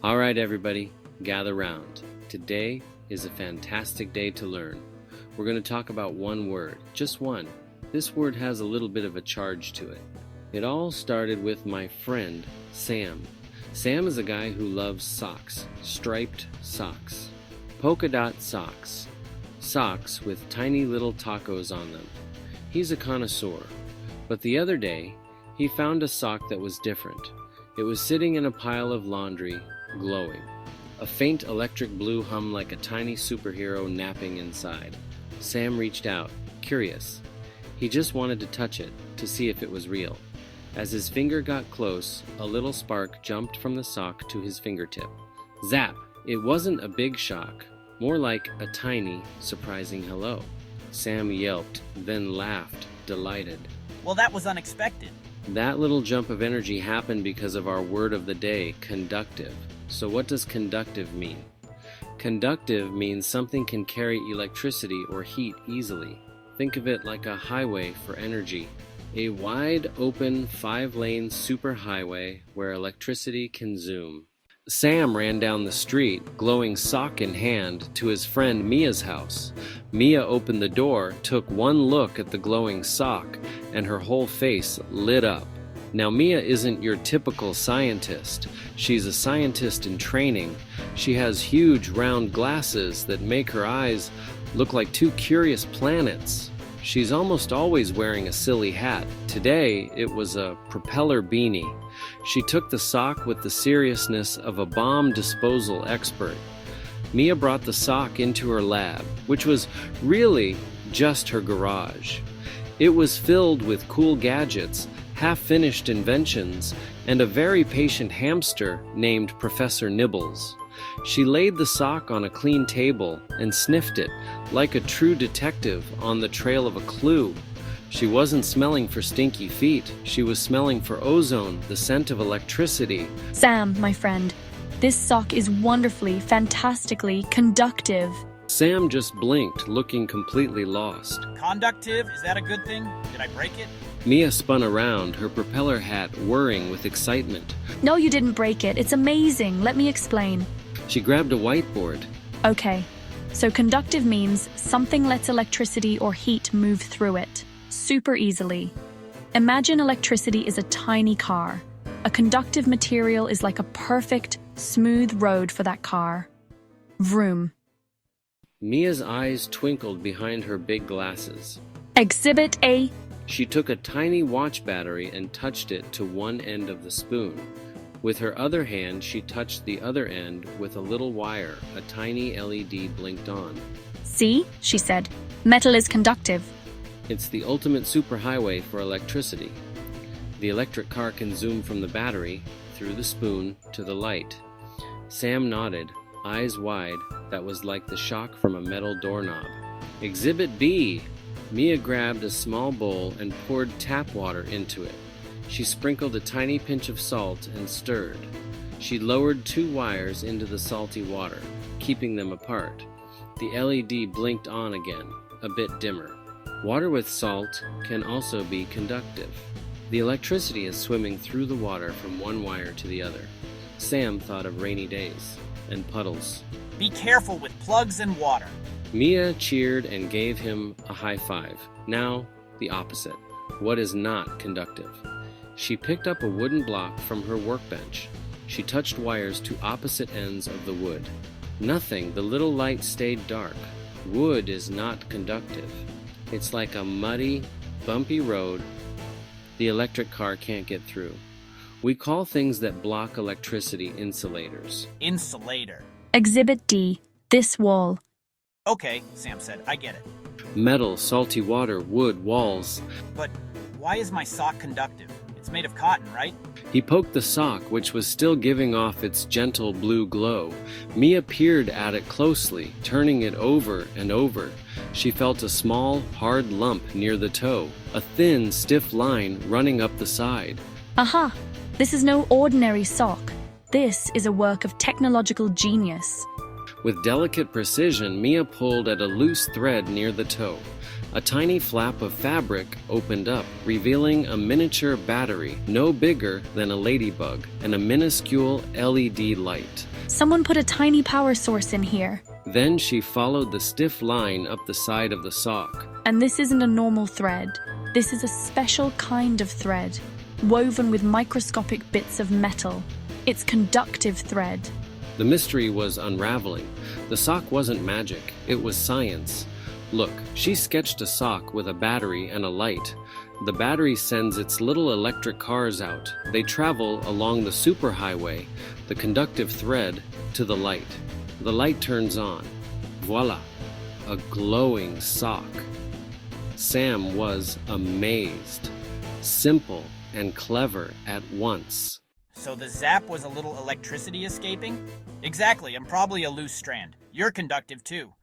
All right, everybody, gather round. Today is a fantastic day to learn. We're going to talk about one word, just one. This word has a little bit of a charge to it. It all started with my friend, Sam. Sam is a guy who loves socks, striped socks, polka dot socks, socks with tiny little tacos on them. He's a connoisseur, but the other day, he found a sock that was different. It was sitting in a pile of laundry, glowing. A faint electric blue hum like a tiny superhero napping inside. Sam reached out, curious. He just wanted to touch it, to see if it was real. As his finger got close, a little spark jumped from the sock to his fingertip. Zap! It wasn't a big shock, more like a tiny, surprising hello. Sam yelped, then laughed, delighted. Well, that was unexpected. That little jump of energy happened because of our word of the day, conductive. So what does conductive mean? Conductive means something can carry electricity or heat easily. Think of it like a highway for energy. A wide open 5-lane superhighway where electricity can zoom. Sam ran down the street, glowing sock in hand, to his friend Mia's house. Mia opened the door, took one look at the glowing sock, and her whole face lit up. Now Mia isn't your typical scientist. She's a scientist in training. She has huge round glasses that make her eyes look like two curious planets. She's almost always wearing a silly hat. Today, it was a propeller beanie. She took the sock with the seriousness of a bomb disposal expert. Mia brought the sock into her lab, which was really just her garage. It was filled with cool gadgets, half-finished inventions, and a very patient hamster named Professor Nibbles. She laid the sock on a clean table and sniffed it, like a true detective on the trail of a clue. She wasn't smelling for stinky feet. She was smelling for ozone, the scent of electricity. Sam, my friend, this sock is wonderfully, fantastically conductive. Sam just blinked, looking completely lost. Conductive? Is that a good thing? Did I break it? Mia spun around, her propeller hat whirring with excitement. No, you didn't break it. It's amazing. Let me explain. She grabbed a whiteboard. Okay, so conductive means something lets electricity or heat move through it, super easily. Imagine electricity is a tiny car. A conductive material is like a perfect, smooth road for that car. Vroom. Mia's eyes twinkled behind her big glasses. Exhibit A. She took a tiny watch battery and touched it to one end of the spoon. With her other hand, she touched the other end with a little wire. A tiny LED blinked on. See, she said, metal is conductive. It's the ultimate superhighway for electricity. The electric car can zoom from the battery, through the spoon, to the light. Sam nodded, eyes wide. That was like the shock from a metal doorknob. Exhibit B! Mia grabbed a small bowl and poured tap water into it. She sprinkled a tiny pinch of salt and stirred. She lowered 2 wires into the salty water, keeping them apart. The LED blinked on again, a bit dimmer. Water with salt can also be conductive. The electricity is swimming through the water from one wire to the other. Sam thought of rainy days and puddles. Be careful with plugs and water. Mia cheered and gave him a high five. Now, the opposite. What is not conductive? She picked up a wooden block from her workbench. She touched wires to opposite ends of the wood. Nothing, the little light stayed dark. Wood is not conductive. It's like a muddy, bumpy road. The electric car can't get through. We call things that block electricity insulators. Insulator. Exhibit D. This wall. Okay, Sam said, I get it. Metal, salty water, wood, walls. But why is my sock conductive? It's made of cotton, right? He poked the sock, which was still giving off its gentle blue glow. Mia peered at it closely, turning it over and over. She felt a small, hard lump near the toe, a thin, stiff line running up the side. Aha! This is no ordinary sock. This is a work of technological genius. With delicate precision, Mia pulled at a loose thread near the toe. A tiny flap of fabric opened up, revealing a miniature battery, no bigger than a ladybug, and a minuscule LED light. Someone put a tiny power source in here. Then she followed the stiff line up the side of the sock. And this isn't a normal thread. This is a special kind of thread, woven with microscopic bits of metal. It's conductive thread. The mystery was unraveling. The sock wasn't magic, it was science. Look, she sketched a sock with a battery and a light. The battery sends its little electric cars out. They travel along the superhighway, the conductive thread, to the light. The light turns on. Voila, a glowing sock. Sam was amazed. Simple and clever at once. So the zap was a little electricity escaping? Exactly, and probably a loose strand. You're conductive too.